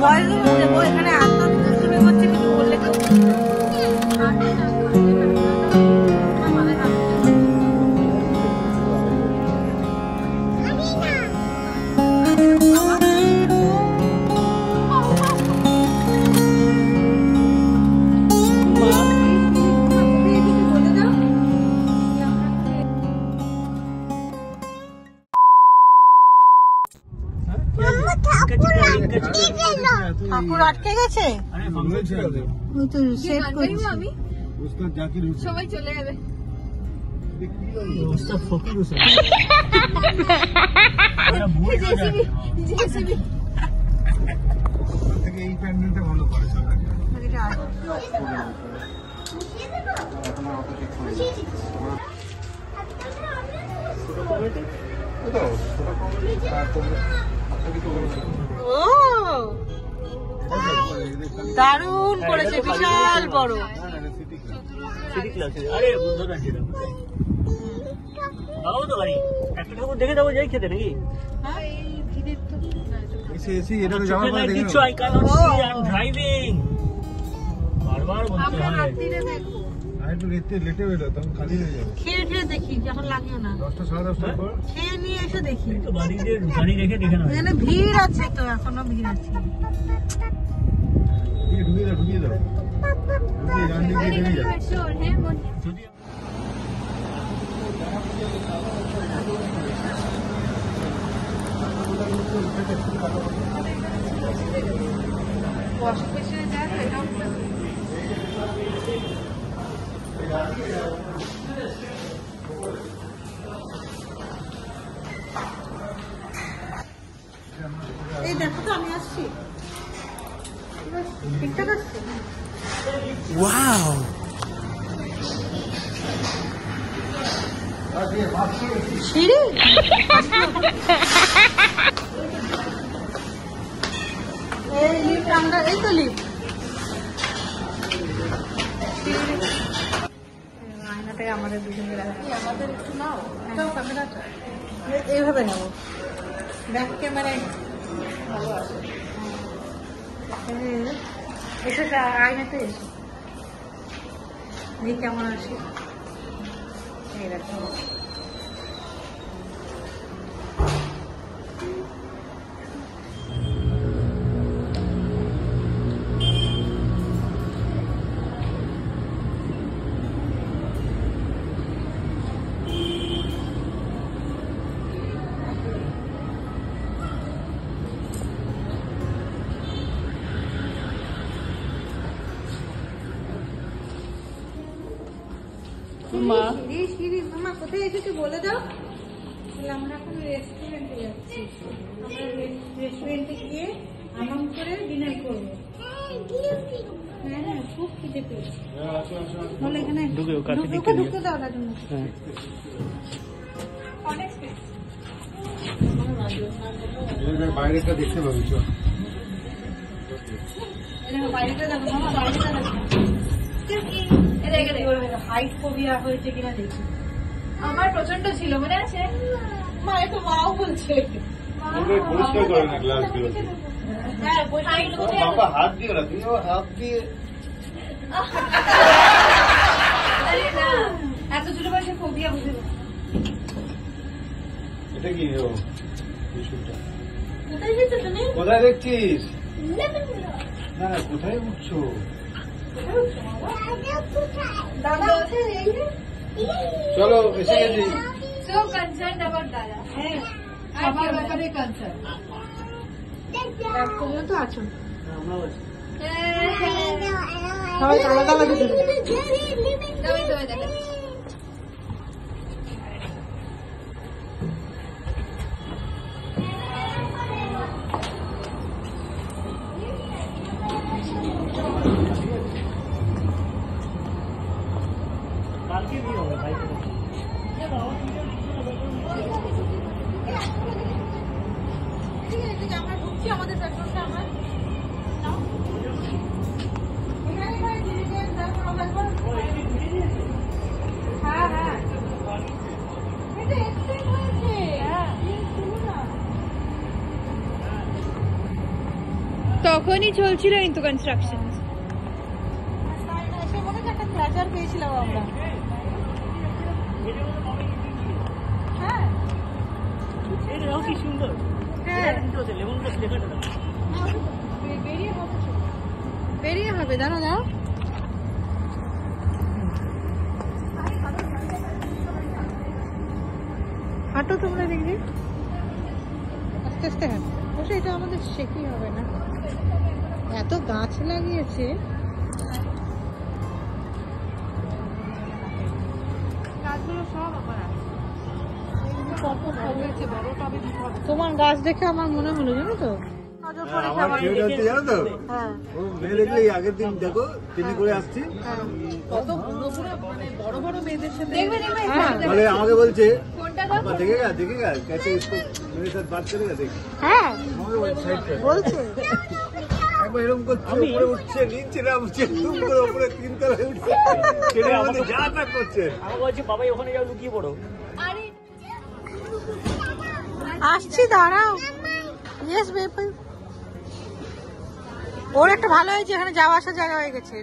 Voice দেবো এখানে এত দুষ্টুমি করছে কিছু বললে কেউ ঠাকুর আটকে গেছে সবাই চলে যাবে দারুণ করেছে বিশাল বড় দেখে যাবো যাই খেতে নাকি খেয়ে দেখি যখন লাগিও না খেয়ে নিয়ে এসে দেখি এখানে ভিড় আছে তো এখনো ভিড় আছে এই দেখো তো আমি আসছি ঠিকঠাক আসছে ওয়াও সিঁড়ি এই লিফট আমরা এই তো লিফট আয়নাটাকে আমাদের দুজনে আমাদের একটু নাও ক্যামেরাটা এইভাবে নেবো ব্যাক ক্যামেরায় ভালো আছে এসে আয়নাতে এসে দেখি কেমন আসে এইরকম কোথায় এসেছি বলে দাও আমরা এখন রেস্টুরেন্টে যাচ্ছি আমরা রেস্টুরেন্টে গিয়ে আরাম করে ডিনার করবো হ্যাঁ হ্যাঁ খুব খিদে পেয়েছি বলে এখানে ঢুকতে দাও দাদু অনেক বাইরেটা দেখতে পাবি বাইরেটা দেখো মামা বাইরেটা দেখো হাইট ফোবিয়া হয়েছে কিনা দেখি আমার প্রচন্ড ছিল মনে আছে মা এত মাও বলছে হাত দিয়ে রাখি হাত দিয়ে এত ছোট বয়সে ফোবিয়া বুঝে এটা কি কোথায় গেছো তুমি কোথায় দেখছিস না না কোথায় উঠছো দাদা আছে এই যে চলো এসে গেছি সো কনসার্ন অ্যাবাউট দাদা হ্যাঁ সবার ব্যাপারে কনসার্ন তুমিও তো আছো সবাই আলাদা আলাদা দিতে দেখা আমরা ঢুকছি আমাদের পেট্রোলটা আমরা তখনই চলছিল কিন্তু কনস্ট্রাকশন। এসে মনে হয় একটা প্লেজার পেয়েছিলাম আমরা। হ্যাঁ এটাও কি সুন্দর। হ্যাঁ লেমন গ্রাস লেখাটা দাও। বেরিয়ে হবে, দাঁড়া দাঁড়া। হাঁটো তোমরা দেখবে, আস্তে আস্তে হাঁটো। অবশ্য এটা আমাদের শেখই হবে না, এত গাছ লাগিয়েছে। তোমার গাছ দেখে আমার মনে হলো, জানো তো আমার ট্রেন হচ্ছে জানো তো, হ্যাঁ ও মেয়ে দেখলে এই আগের দিন দেখো ট্রেনে করে আসছি, কত বুড়ো বুড়ো মানে বড় বড় মেয়েদের সাথে দেখবে দেখবে বলে আমাকে বলছে ফোনটা দাও। দেখেগা कैसे इसको मेरे साथ बात करेगा देख, হ্যাঁ আমাকে বলছে সাইড করে বলছে। একবার এরকম করছে, উপরে উঠছে নিচে নামছে, তুম করে উপরে তিন তলায় উঠছে, ট্রেনের মধ্যে যা তা করছে। আমাকে বলছে বাবাই ওখানে যাও লুকিয়ে পড়ো। আরে আসছি, দাঁড়াও। ইয়েস বেবি, ওর একটা ভালো হয়েছে, এখানে যাওয়া আসার জায়গা হয়ে গেছে।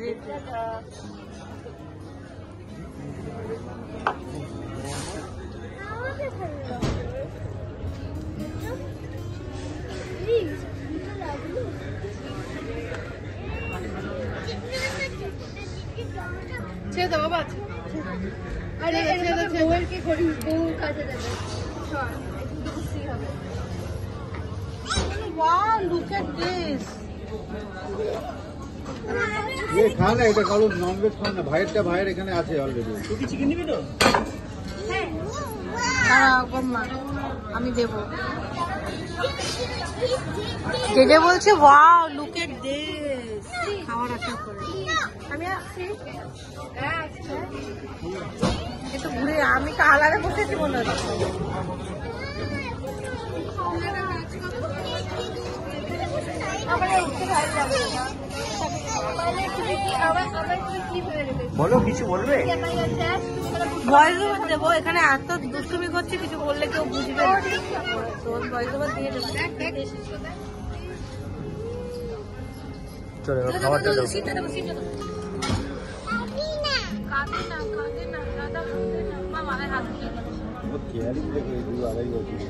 ছেড়ে দাও বাবা। আরে বউয়েরকে করি, বউ কাজে দেবে। চল একটু খুশি হবে। Wow, look at this. ये खाना এটা কারো ননভেজ খান না, ভাইয়ের এখানে আছে অলরেডি। তুই কি চিকেন নিবি তো? দাঁড়াও গম্মা, আমি দেবো। জেজে বলছে ওয়াও লুক এট দিস, খাওয়ার আশা করে। আমি আসছি, একটু ঘুরে, আমি কালারে বসেছি মনে হচ্ছে। বলো কিছু বলবে? ভয়েস ওভার দেবো, এখানে এত দুষ্টুমি করছে, কিছু বললে কেউ বুঝবে না। তোর ভয়েস ওভার দিয়ে দেবো। চলো খাবারটা দাও। बहुत केयरिंग लगे दू आ रही होती है।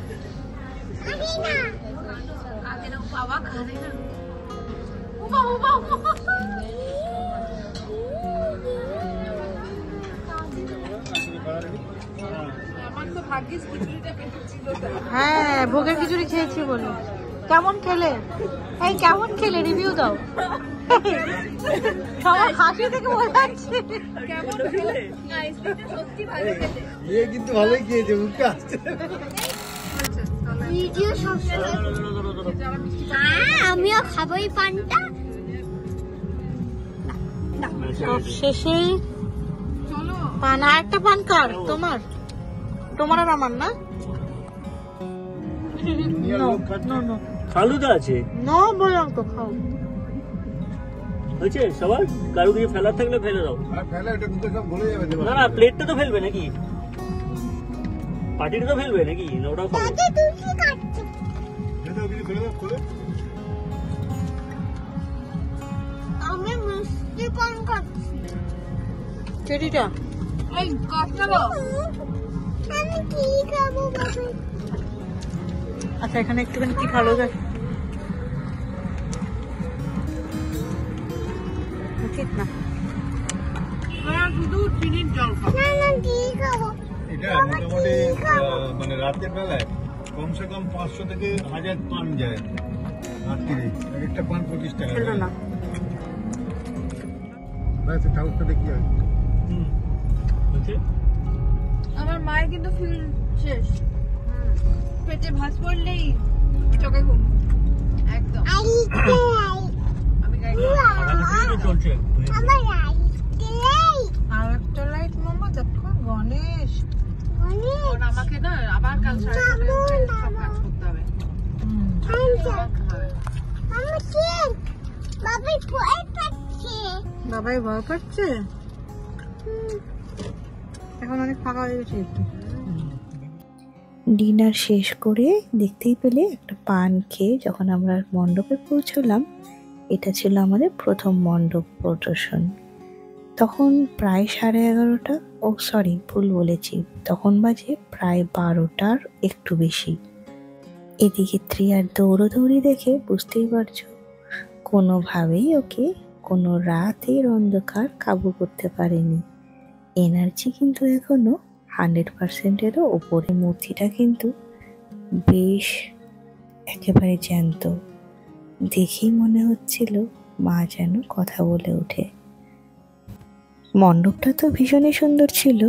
হ্যাঁ ভোগের খিচুড়ি খেয়েছি বলে। কেমন খেলে? এই কেমন খেলে রিভিউ দাও। আমার হাসি থেকে বোঝা যাচ্ছে। ये কিন্তু ভালোই খেয়েছে, মুখে আসছে। ভিডিও আমিও খাবো এই পানটা। সব শেষে পান, আর একটা পান কার? তোমার তোমার আর আমার না? দুনিয়ার লোক খাচ্ছে। ফালুদা আছে না বললাম তো, খাও। হয়েছে সবার? কারো কিছু ফেলার থাকলে ফেলে দাও। আর ফেলে এটা কিন্তু সব ভুলে যাবে। না না, প্লেটটা তো ফেলবে নাকি? পার্টিটা তো ফেলবে নাকি? না ওটাও খাবে? তুই কি খাচ্ছিস? এটা কিছু ফেলে দাও খুলে। আমি মিষ্টি পান খাচ্ছি। চেরিটা এই কাপ নেবো। আমি কি খাবো বাবা? আচ্ছা, এখানে একটুখানি কি ভালো যায় উচিত না। শুধু চিনির জল খাও। না না কি খাবো? এটা মোটামুটি মানে রাতের বেলায় কমসে কম 500 থেকে 1000 পান যায় রাত্রিরে। একটা পান 25 টাকা। খেলো না। ব্যাস ঠাকুরটা দেখি আর হয়েছে? আমার মায়ের কিন্তু ফিল শেষ, পেটে ভাঁজ পড়লেই চোখে ঘুম একদম। আমি গাইড সকাল থেকেই তো চলছে। আমার আইতে আর একটা লাইট মামা দেখো, গণেশ। কারণ আমাকে না আবার কাল 6:30 উঠে সব কাজ করতে হবে। মামা কি বাবাই ভয় পাচ্ছে। বাবাই ভয় পাচ্ছে। এখন অনেক ফাঁকা হয়ে গেছে একটু। ডিনার শেষ করে দেখতেই পেলে একটা পান খেয়ে যখন আমরা মণ্ডপে পৌঁছলাম, এটা ছিল আমাদের প্রথম মণ্ডপ প্রদর্শন। তখন প্রায় 11:30, ও সরি ভুল বলেছি, তখন বাজে প্রায় 12টার একটু বেশি। এদিকে ত্রিয়ার দৌড়োদৌড়ি দেখে বুঝতেই পারছো, কোনোভাবেই ওকে কোনো রাতের অন্ধকার কাবু করতে পারেনি। এনার্জি কিন্তু এখনো 100%-এরও ওপরে। মূর্তিটা কিন্তু বেশ একেবারে জ্যান্ত, দেখেই মনে হচ্ছিল মা যেন কথা বলে ওঠে। মণ্ডপটা তো ভীষণই সুন্দর ছিল।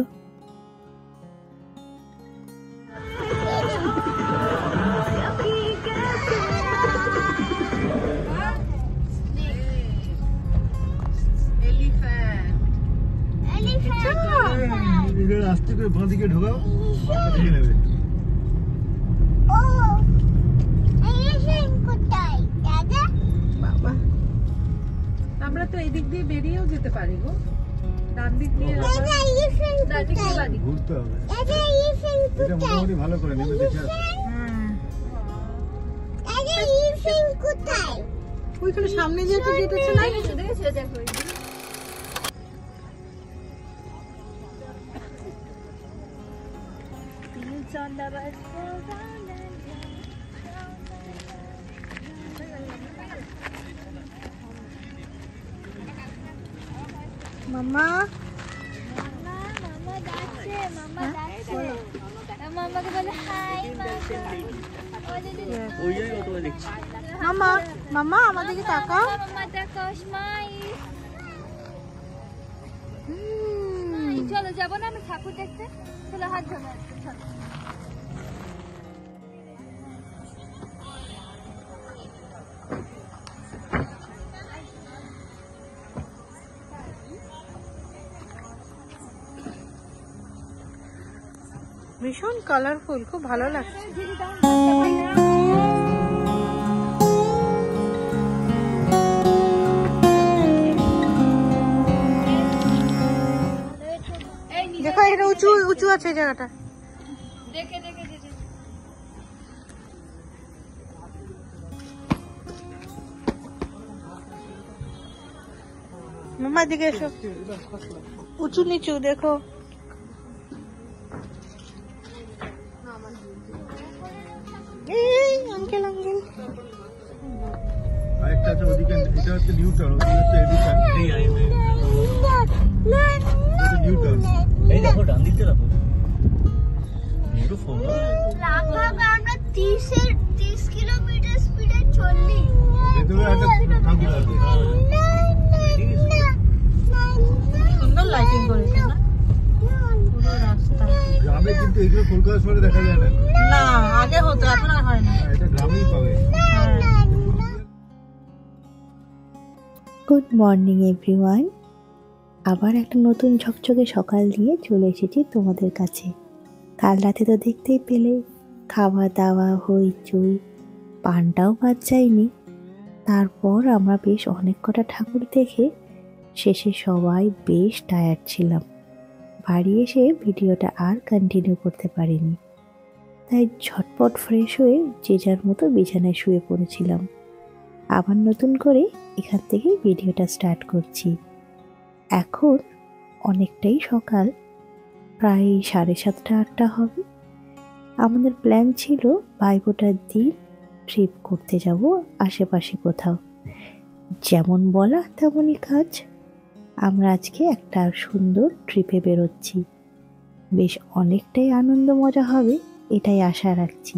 আস্তে করে বাঁ দিকে ঢোকাও, দেখে নেবে। ও এলিফ্যান্ট কোথায় দাদা? বাবা, আমরা তো এদিক দিয়ে বেরিয়েও যেতে পারি গো, ডান দিক দিয়ে। দাদা এলিফ্যান্ট কোথায়? ঘুরতে হবে। দাদা এলিফ্যান্ট এটা কোথায়? মোটামুটি ভালো করে নেবে, দেখে আসো। দাদা এলিফ্যান্ট কোথায়? ওইখানে সামনে যেহেতু গেট আছে না, দেখেছো দেখো মামা মামাকে বলে হাই ওই জায়গায় অটো দেখছি। মামা, মামা আমাদেরকে তাকাও। মামা দেখো স্মাইল। চলো যাবো না আমি ঠাকুর দেখতে? চলো হাত ধরো চলো। ভীষণ কালারফুল, খুব ভালো লাগছে। দেখো এটা উঁচু উঁচু আছে জায়গাটা। দেখে দেখে দেখে মামা দিকে এসো, উঁচু নিচু দেখো। আঙ্কেল আঙ্কেল আরেকটা আছে ওদিকে, এটা হচ্ছে নিউ টাউন, ওদিকে হচ্ছে এডিশন। এই আই মে এটা নিউ টাউন। এই দেখো ডান দিকটা দেখো, বিউটিফুল। আমরা 30 কিলোমিটার স্পিডে চললি। ভেতরে একটা ঠাকুর আছে। সুন্দর লাইটিং করেছে না পুরো রাস্তা। গ্রামে কিন্তু এগুলো কলকাতা শহরে দেখা যায় না। না আগে হতো, এখন আর হয় না। এটা গ্রামেই পাবে। Good morning everyone. আবার একটা নতুন ঝকঝকে সকাল দিয়ে চলে এসেছি তোমাদের কাছে। কাল রাতে তো দেখতেই পেলে, খাওয়া দাওয়া হইচই, পানটাও বাদ যায়নি। তারপর আমরা বেশ অনেক কটা ঠাকুর দেখে শেষে সবাই বেশ টায়ার্ড ছিলাম। বাড়ি এসে ভিডিওটা আর কন্টিনিউ করতে পারিনি, তাই ঝটপট ফ্রেশ হয়ে যে যার মতো বিছানায় শুয়ে পড়েছিলাম। আবার নতুন করে এখান থেকে ভিডিওটা স্টার্ট করছি। এখন অনেকটাই সকাল, প্রায় 7:30-8টা হবে। আমাদের প্ল্যান ছিল ভাইফোঁটার দিন ট্রিপ করতে যাব আশেপাশে কোথাও। যেমন বলা তেমনই কাজ। আমরা আজকে একটা সুন্দর ট্রিপে বেরোচ্ছি। বেশ অনেকটাই আনন্দ মজা হবে এটাই আশা রাখছি।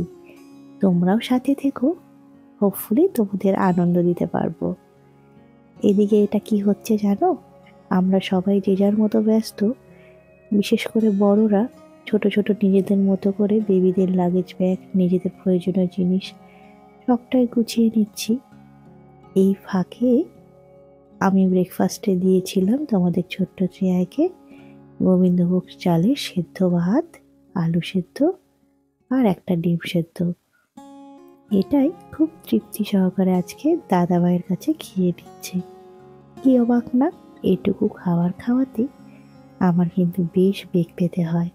তোমরাও সাথে থেকো, হোপফুলি তোমাদের আনন্দ দিতে পারবো। এদিকে এটা কি হচ্ছে জানো, আমরা সবাই যে যার মতো ব্যস্ত। বিশেষ করে বড়রা ছোট ছোট নিজেদের মতো করে বেবিদের লাগেজ ব্যাগ, নিজেদের প্রয়োজনীয় জিনিস সবটাই গুছিয়ে নিচ্ছি। এই ফাঁকে আমি ব্রেকফাস্টে দিয়েছিলাম তোমাদের ছোট্ট ত্রিয়াকে গোবিন্দভোগ চালের সেদ্ধ ভাত, আলু সেদ্ধ আর একটা ডিম সেদ্ধ। এটাই খুব তৃপ্তি সহকারে আজকে দাদাভাইয়ের কাছে খেয়ে দিচ্ছে। কি অবাক না, এটুকু খাবার খাওয়াতে আমার কিন্তু বেশ বেগ পেতে হয়।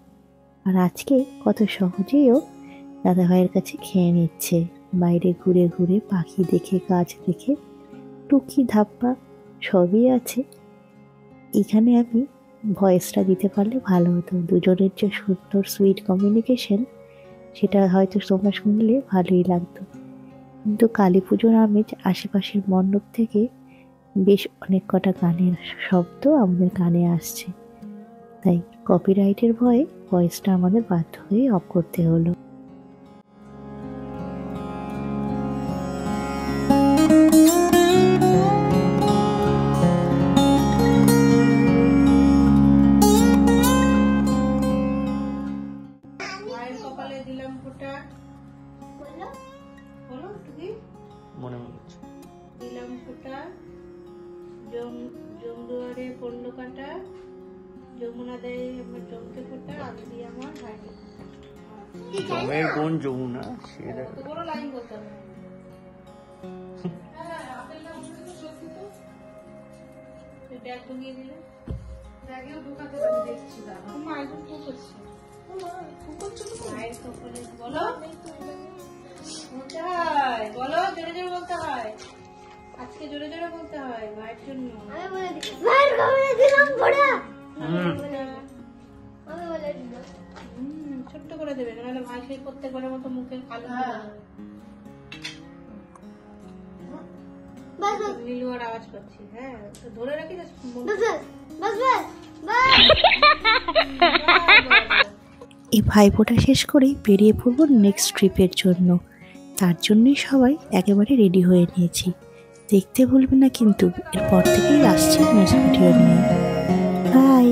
আর আজকে কত সহজেও দাদাভাইয়ের কাছে খেয়ে নিচ্ছে। বাইরে ঘুরে ঘুরে পাখি দেখে, গাছ দেখে টুকি ধাপ্পা সবই আছে। এখানে আমি ভয়েসটা দিতে পারলে ভালো হতো। দুজনের যে সুন্দর সুইট কমিউনিকেশন, সেটা হয়তো তোমরা শুনলে ভালোই লাগতো। কিন্তু কালী পুজোর আমেজ আশেপাশের মণ্ডপ থেকে বেশ অনেক কটা গানের শব্দ আমাদের কানে আসছে, তাই কপিরাইটের ভয়ে ভয়েসটা আমাদের বাধ্য হয়ে অফ করতে হলো। মায়ের কপালে দিলাম ফোঁটা, বলো বলো তুমি। মনে হচ্ছে দিলাম ফোঁটা, জমদুয়ারে পড়লো কাটা, যমুনা দেয় আমার জমকে ফোঁটা, আমি দিই আমার ভাইকে। জমের বোন যমুনা, সেটা কত বড় লাইন বলতে হবে। ব্যাগ ঢুকিয়ে দিলে, ব্যাগেও ঢুকাতে পারি দেখছি। দাদা মা একদম ফু করছে, মায়ের কপালে বলো বলতে হয়, বলো জোরে জোরে বলতে হয়, আজকে জোরে জোরে বলতে হয় মায়ের জন্য। আমি বলে দিই মায়ের কপালে দিলাম ফোঁটা। হুম আমি বলে দিলাম ছোট্ট করে দেবে, নাহলে ভাই সেই প্রত্যেকবারের মতো মুখে কালো হয়ে যাবে। বাস বাস নীলুয়ার আওয়াজ পাচ্ছি। হ্যাঁ তো ধরে রাখি না, বাস বাস বাস বাস। এই ভাইফোঁটা শেষ করেই বেরিয়ে পড়বো নেক্সট ট্রিপের জন্য। তার জন্যই সবাই একেবারে রেডি হয়ে নিয়েছি। দেখতে ভুলবে না কিন্তু, এরপর থেকেই আসছে নেক্সট ভিডিও নিয়ে। বাই।